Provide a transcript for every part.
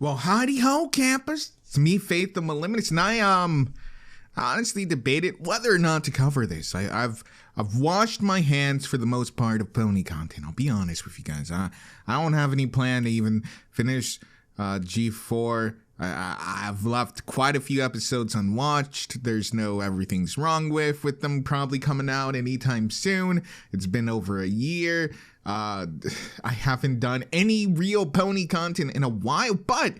Well, howdy ho, campers. It's me, Faith the Moliminous, and I honestly debated whether or not to cover this. I've washed my hands for the most part of pony content. I'll be honest with you guys. I don't have any plan to even finish G4. I've left quite a few episodes unwatched. There's no everything's wrong with them probably coming out anytime soon. It's been over a year. I haven't done any real pony content in a while, but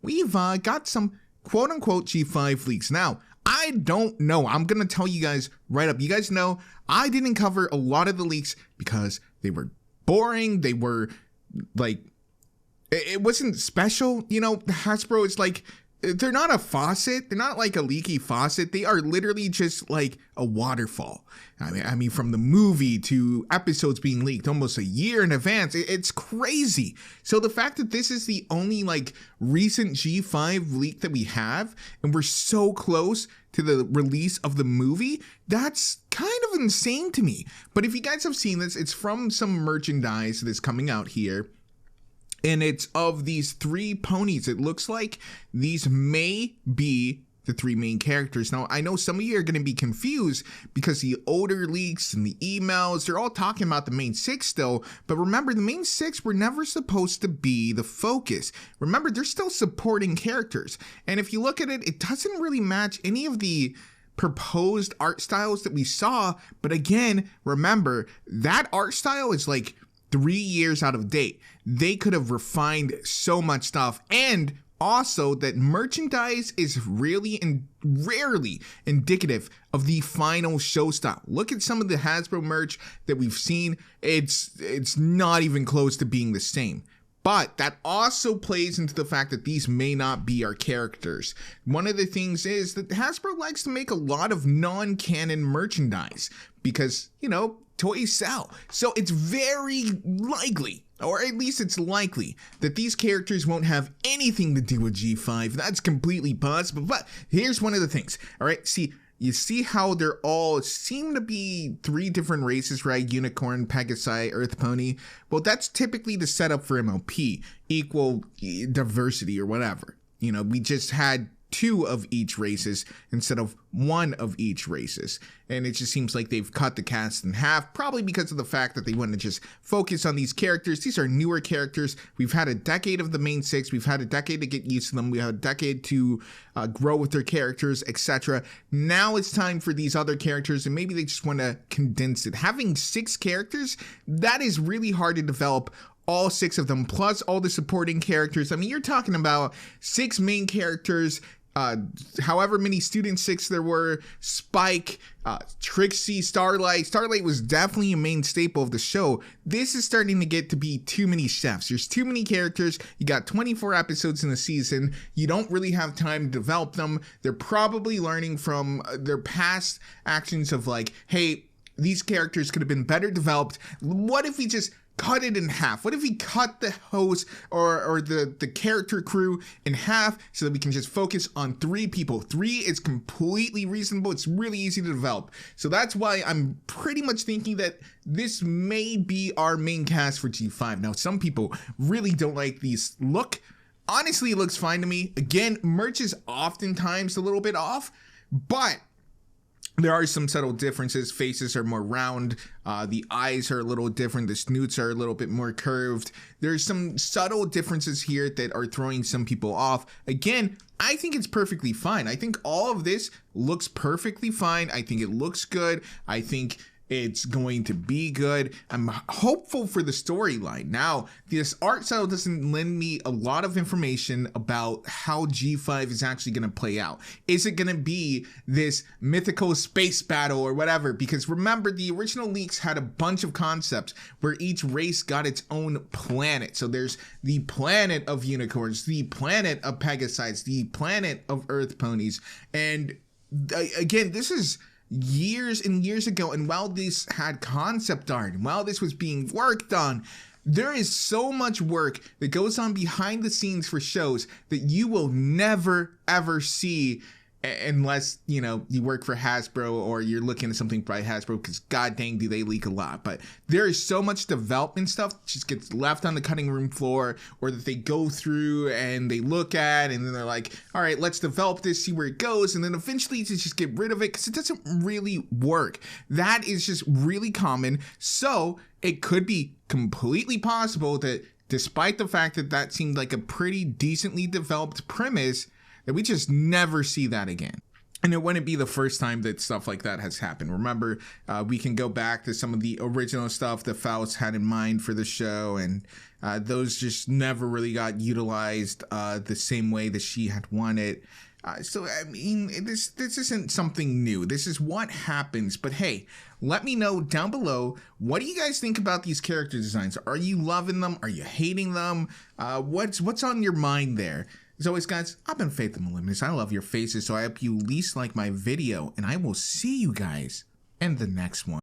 we've got some quote-unquote G5 leaks. Now, I don't know. I'm going to tell you guys right up. You guys know I didn't cover a lot of the leaks because they were boring. They were like, it wasn't special. You know, Hasbro is like, they're not a faucet. They're not like a leaky faucet. They are literally just like a waterfall. I mean, from the movie to episodes being leaked almost a year in advance, it's crazy. So the fact that this is the only like recent G5 leak that we have, and we're so close to the release of the movie, that's kind of insane to me. But if you guys have seen this, it's from some merchandise that's coming out here. And it's of these three ponies. It looks like these may be the three main characters. Now, I know some of you are going to be confused because the older leaks and the emails, they're all talking about the main six still. But remember, the main six were never supposed to be the focus. Remember, they're still supporting characters. And if you look at it, it doesn't really match any of the proposed art styles that we saw. But again, remember, that art style is like 3 years out of date. They could have refined so much stuff, and also that merchandise is really and rarely indicative of the final show style. Look at some of the Hasbro merch that we've seen. It's not even close to being the same. But that also plays into the fact that these may not be our characters. One of the things is that Hasbro likes to make a lot of non-canon merchandise because, you know, toys sell. So it's very likely, or at least it's likely, that these characters won't have anything to do with G5. That's completely possible. But here's one of the things. All right, you see how they're all seem to be three different races, right? Unicorn, Pegasi, Earth Pony. Well, that's typically the setup for MLP, equal diversity or whatever. You know, we just had two of each races instead of one of each races. And it just seems like they've cut the cast in half, probably because of the fact that they want to just focus on these characters. These are newer characters. We've had a decade of the main six. We've had a decade to get used to them. We had a decade to grow with their characters, etc. Now it's time for these other characters, and maybe they just want to condense it. Having 6 characters, that is really hard to develop all 6 of them, plus all the supporting characters. I mean, you're talking about 6 main characters, however many student 6 there were, Spike, Trixie, Starlight. Starlight was definitely a main staple of the show. This is starting to get to be too many chefs. There's too many characters. You got 24 episodes in the season. You don't really have time to develop them. They're probably learning from their past actions of like, hey, these characters could have been better developed. What if we just cut it in half? What if we cut the host or the character crew in half so that we can just focus on 3 people? 3 is completely reasonable. It's really easy to develop. So that's why I'm pretty much thinking that this may be our main cast for G5. Now, some people really don't like these look. Honestly, it looks fine to me. Again, merch is oftentimes a little bit off, but there are some subtle differences. Faces are more round. The eyes are a little different. The snoots are a little bit more curved. There's some subtle differences here that are throwing some people off. Again, I think it's perfectly fine. I think all of this looks perfectly fine. I think it looks good. I think it's going to be good. I'm hopeful for the storyline. Now, this art style doesn't lend me a lot of information about how G5 is actually going to play out. Is it going to be this mythical space battle or whatever? Because remember, the original leaks had a bunch of concepts where each race got its own planet. So there's the planet of unicorns, the planet of Pegasites, the planet of Earth Ponies. And again, this is years and years ago, and while this had concept art, and while this was being worked on, there is so much work that goes on behind the scenes for shows that you will never ever see Unless, you know, you work for Hasbro or you're looking at something by Hasbro, because god dang do they leak a lot. But there is so much development stuff that just gets left on the cutting room floor, or that they go through and they look at and then they're like, all right, let's develop this, see where it goes, and then eventually to just get rid of it because it doesn't really work. That is just really common. So it could be completely possible that despite the fact that that seemed like a pretty decently developed premise, that we just never see that again. And it wouldn't be the first time that stuff like that has happened. Remember, we can go back to some of the original stuff that Faust had in mind for the show, and those just never really got utilized the same way that she had wanted. So, I mean, this isn't something new. This is what happens. But hey, let me know down below, what do you guys think about these character designs? Are you loving them? Are you hating them? What's on your mind there? As always, guys, I've been Faith the Moliminous. I love your faces, so I hope you at least like my video, and I will see you guys in the next one.